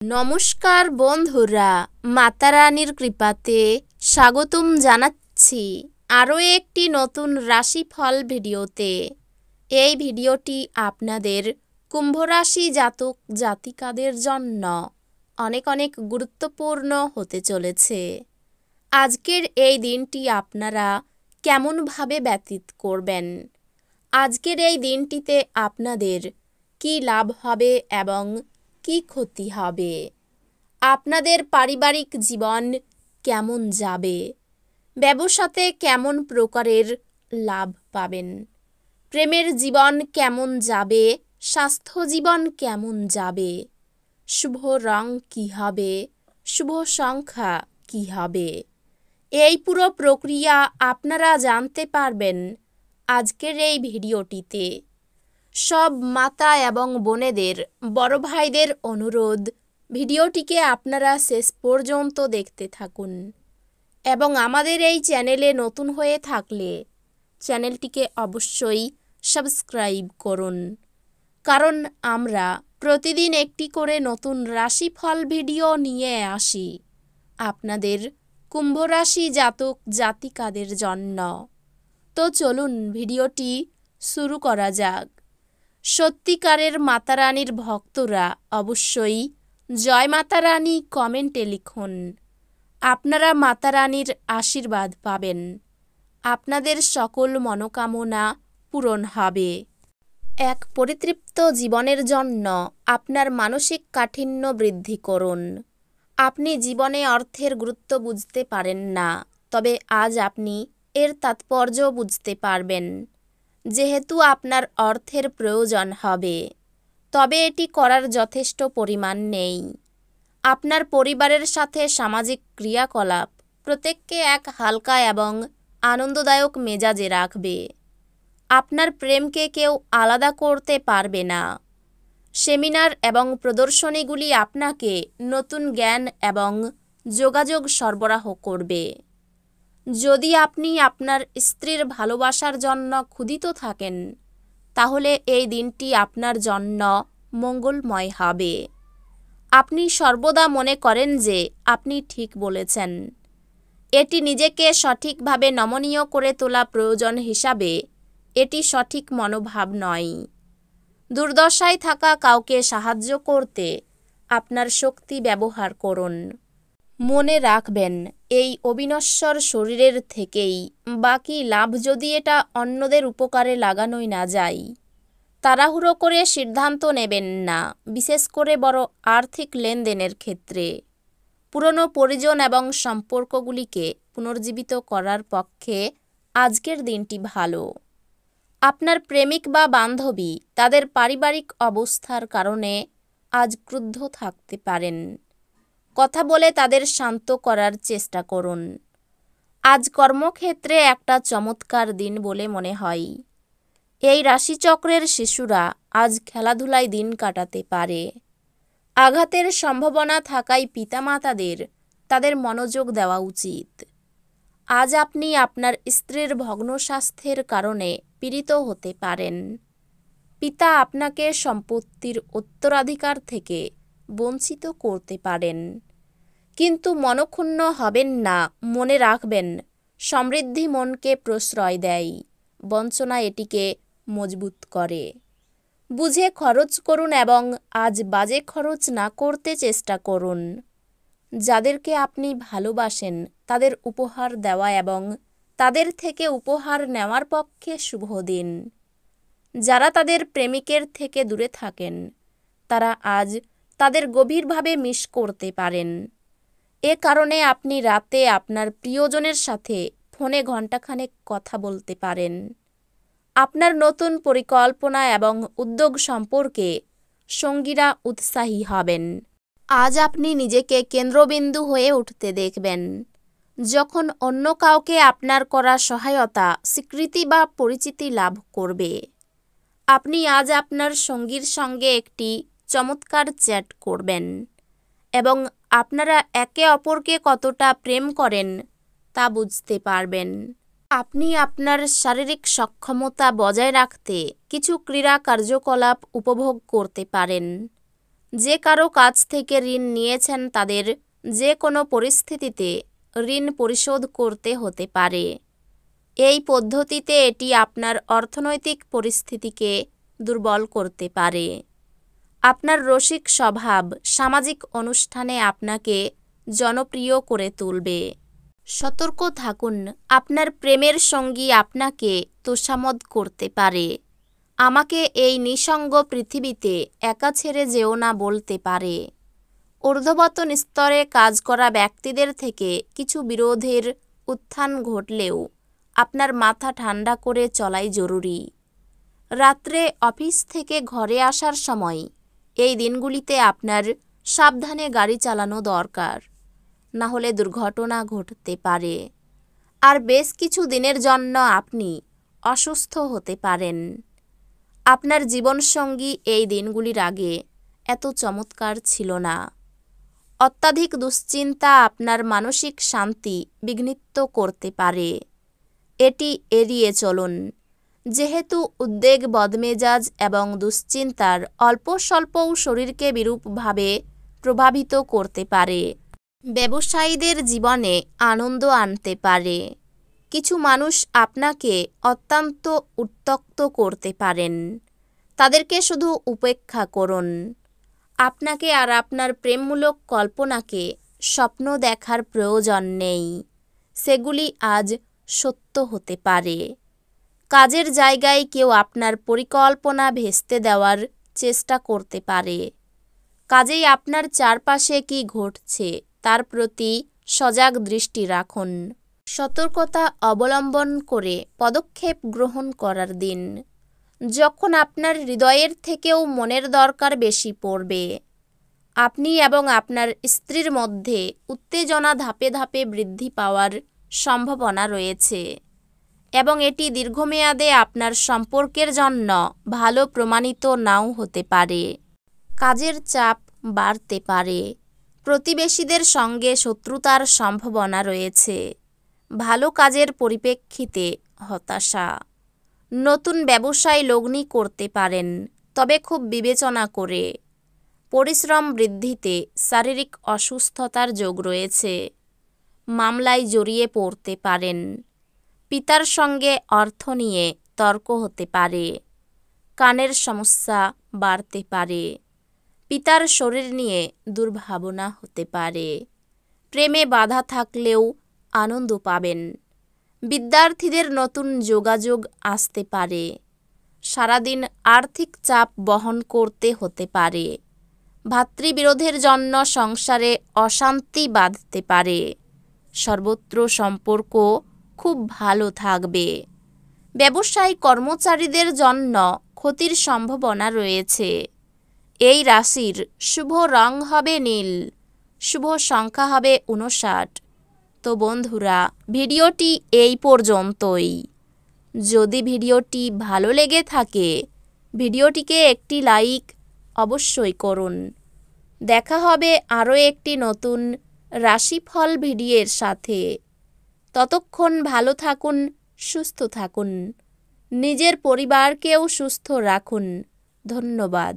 নমস্কার বন্ধুরা, মাতা রানীর কৃপাতে স্বাগতম জানাচ্ছি আরও একটি নতুন রাশিফল ভিডিওতে। এই ভিডিওটি আপনাদের কুম্ভ রাশি জাতক জাতিকাদের জন্য অনেক অনেক গুরুত্বপূর্ণ হতে চলেছে। আজকের এই দিনটি আপনারা কেমনভাবে ব্যতীত করবেন, আজকের এই দিনটিতে আপনাদের কি লাভ হবে এবং কি ক্ষতি হবে, আপনাদের পারিবারিক জীবন কেমন যাবে, ব্যবসাতে কেমন প্রকারের লাভ পাবেন, প্রেমের জীবন কেমন যাবে, স্বাস্থ্য জীবন কেমন যাবে, শুভ রং কী হবে, শুভ সংখ্যা কী হবে, এই পুরো প্রক্রিয়া আপনারা জানতে পারবেন আজকের এই ভিডিওটিতে। সব মাতা এবং বোনেদের, বড় ভাইদের অনুরোধ, ভিডিওটিকে আপনারা শেষ পর্যন্ত দেখতে থাকুন এবং আমাদের এই চ্যানেলে নতুন হয়ে থাকলে চ্যানেলটিকে অবশ্যই সাবস্ক্রাইব করুন, কারণ আমরা প্রতিদিন একটি করে নতুন রাশিফল ভিডিও নিয়ে আসি আপনাদের কুম্ভ রাশি জাতক জাতিকাদের জন্য। তো চলুন ভিডিওটি শুরু করা যাক। সত্যিকারের মাতারানীর ভক্তরা অবশ্যই জয় মাতা রানী কমেন্টে লিখুন। আপনারা মাতারানীর আশীর্বাদ পাবেন, আপনাদের সকল মনোকামনা পূরণ হবে। এক পরিতৃপ্ত জীবনের জন্য আপনার মানসিক কাঠিন্য বৃদ্ধি করুন। আপনি জীবনে অর্থের গুরুত্ব বুঝতে পারেন না, তবে আজ আপনি এর তাৎপর্য বুঝতে পারবেন। যেহেতু আপনার অর্থের প্রয়োজন হবে, তবে এটি করার যথেষ্ট পরিমাণ নেই। আপনার পরিবারের সাথে সামাজিক ক্রিয়াকলাপ প্রত্যেককে এক হালকা এবং আনন্দদায়ক মেজাজে রাখবে। আপনার প্রেমকে কেউ আলাদা করতে পারবে না। সেমিনার এবং প্রদর্শনীগুলি আপনাকে নতুন জ্ঞান এবং যোগাযোগ সরবরাহ করবে। যদি আপনি আপনার স্ত্রীর ভালোবাসার জন্য ক্ষুধিত থাকেন, তাহলে এই দিনটি আপনার জন্য মঙ্গলময় হবে। আপনি সর্বদা মনে করেন যে আপনি ঠিক বলেছেন। এটি নিজেকে সঠিকভাবে নমনীয় করে তোলা প্রয়োজন হিসাবে এটি সঠিক মনোভাব নয়। দুর্দশায় থাকা কাউকে সাহায্য করতে আপনার শক্তি ব্যবহার করুন। মনে রাখবেন, এই অবিনশ্বর শরীরের থেকেই বাকি লাভ যদি এটা অন্যদের উপকারে লাগানোই না যায়। তাড়াহুড়ো করে সিদ্ধান্ত নেবেন না, বিশেষ করে বড় আর্থিক লেনদেনের ক্ষেত্রে। পুরনো পরিজন এবং সম্পর্কগুলিকে পুনর্জীবিত করার পক্ষে আজকের দিনটি ভালো। আপনার প্রেমিক বা বান্ধবী তাদের পারিবারিক অবস্থার কারণে আজ ক্রুদ্ধ থাকতে পারেন। কথা বলে তাদের শান্ত করার চেষ্টা করুন। আজ কর্মক্ষেত্রে একটা চমৎকার দিন বলে মনে হয়। এই রাশিচক্রের শিশুরা আজ খেলাধুলায় দিন কাটাতে পারে। আঘাতের সম্ভাবনা থাকায় পিতামাতাদের তাদের মনোযোগ দেওয়া উচিত। আজ আপনি আপনার স্ত্রীর ভগ্ন স্বাস্থ্যের কারণে পীড়িত হতে পারেন। পিতা আপনাকে সম্পত্তির উত্তরাধিকার থেকে বঞ্চিত করতে পারেন, কিন্তু মনক্ষুণ্ণ হবেন না। মনে রাখবেন, সমৃদ্ধি মনকে প্রশ্রয় দেয়, বঞ্চনা এটিকে মজবুত করে। বুঝে খরচ করুন এবং আজ বাজে খরচ না করতে চেষ্টা করুন। যাদেরকে আপনি ভালোবাসেন তাদের উপহার দেওয়া এবং তাদের থেকে উপহার নেওয়ার পক্ষে শুভ দিন। যারা তাদের প্রেমিকের থেকে দূরে থাকেন, তারা আজ তাদের গভীরভাবে মিস করতে পারেন। এ কারণে আপনি রাতে আপনার প্রিয়জনের সাথে ফোনে ঘণ্টাখানেক কথা বলতে পারেন। আপনার নতুন পরিকল্পনা এবং উদ্যোগ সম্পর্কে সঙ্গীরা উৎসাহী হবেন। আজ আপনি নিজেকে কেন্দ্রবিন্দু হয়ে উঠতে দেখবেন, যখন অন্য কাউকে আপনার করা সহায়তা, স্বীকৃতি বা পরিচিতি লাভ করবে। আপনি আজ আপনার সঙ্গীর সঙ্গে একটি চমৎকার চ্যাট করবেন এবং আপনারা একে অপরকে কতটা প্রেম করেন তা বুঝতে পারবেন। আপনি আপনার শারীরিক সক্ষমতা বজায় রাখতে কিছু ক্রীড়া কার্যকলাপ উপভোগ করতে পারেন। যে কারো কাছ থেকে ঋণ নিয়েছেন তাদের যে কোনো পরিস্থিতিতে ঋণ পরিশোধ করতে হতে পারে। এই পদ্ধতিতে এটি আপনার অর্থনৈতিক পরিস্থিতিকে দুর্বল করতে পারে। আপনার রসিক স্বভাব সামাজিক অনুষ্ঠানে আপনাকে জনপ্রিয় করে তুলবে। সতর্ক থাকুন, আপনার প্রেমের সঙ্গী আপনাকে তোষামোদ করতে পারে। আমাকে এই নিঃসঙ্গ পৃথিবীতে একা ছেড়ে যেও না বলতে পারে। ঊর্ধ্বতন স্তরে কাজ করা ব্যক্তিদের থেকে কিছু বিরোধের উত্থান ঘটলেও আপনার মাথা ঠান্ডা করে চলাই জরুরি। রাত্রে অফিস থেকে ঘরে আসার সময় এই দিনগুলিতে আপনার সাবধানে গাড়ি চালানো দরকার, না হলে দুর্ঘটনা ঘটতে পারে। আর বেশ কিছু দিনের জন্য আপনি অসুস্থ হতে পারেন। আপনার জীবনসঙ্গী এই দিনগুলির আগে এত চমৎকার ছিল না। অত্যাধিক দুশ্চিন্তা আপনার মানসিক শান্তি বিঘ্নিত করতে পারে। এটি এড়িয়ে চলুন, যেহেতু উদ্বেগ, বদমেজাজ এবং দুশ্চিন্তার অল্প স্বল্পও শরীরকে বিরূপভাবে প্রভাবিত করতে পারে। ব্যবসায়ীদের জীবনে আনন্দ আনতে পারে। কিছু মানুষ আপনাকে অত্যন্ত উত্ত্যক্ত করতে পারেন। তাদেরকে শুধু উপেক্ষা করুন। আপনাকে আর আপনার প্রেমমূলক কল্পনাকে স্বপ্ন দেখার প্রয়োজন নেই, সেগুলি আজ সত্য হতে পারে। কাজের জায়গায় কেউ আপনার পরিকল্পনা ভেস্তে দেওয়ার চেষ্টা করতে পারে। কাজেই আপনার চারপাশে কি ঘটছে তার প্রতি সজাগ দৃষ্টি রাখুন। সতর্কতা অবলম্বন করে পদক্ষেপ গ্রহণ করার দিন, যখন আপনার হৃদয়ের থেকেও মনের দরকার বেশি পড়বে। আপনি এবং আপনার স্ত্রীর মধ্যে উত্তেজনা ধাপে ধাপে বৃদ্ধি পাওয়ার সম্ভাবনা রয়েছে এবং এটি দীর্ঘমেয়াদে আপনার সম্পর্কের জন্য ভালো প্রমাণিত নাও হতে পারে। কাজের চাপ বাড়তে পারে। প্রতিবেশীদের সঙ্গে শত্রুতার সম্ভাবনা রয়েছে। ভালো কাজের পরিপ্রেক্ষিতে হতাশা। নতুন ব্যবসায় লগ্নি করতে পারেন, তবে খুব বিবেচনা করে। পরিশ্রম বৃদ্ধিতে শারীরিক অসুস্থতার যোগ রয়েছে। মামলায় জড়িয়ে পড়তে পারেন। পিতার সঙ্গে অর্থ নিয়ে তর্ক হতে পারে। কানের সমস্যা বাড়তে পারে। পিতার শরীর নিয়ে দুর্ভাবনা হতে পারে। প্রেমে বাধা থাকলেও আনন্দ পাবেন। বিদ্যার্থীদের নতুন যোগাযোগ আসতে পারে। সারাদিন আর্থিক চাপ বহন করতে হতে পারে। ভাতৃবিরোধের জন্য সংসারে অশান্তি বাঁধতে পারে। সর্বত্র সম্পর্ক খুব ভালো থাকবে। ব্যবসায়ী কর্মচারীদের জন্য ক্ষতির সম্ভাবনা রয়েছে। এই রাশির শুভ রং হবে নীল, শুভ সংখ্যা হবে 59। তো বন্ধুরা, ভিডিওটি এই পর্যন্তই। যদি ভিডিওটি ভালো লেগে থাকে ভিডিওটিকে একটি লাইক অবশ্যই করুন। দেখা হবে আরও একটি নতুন রাশিফল ভিডিওর সাথে। ততক্ষণ ভালো থাকুন, সুস্থ থাকুন, নিজের পরিবারকেও সুস্থ রাখুন। ধন্যবাদ।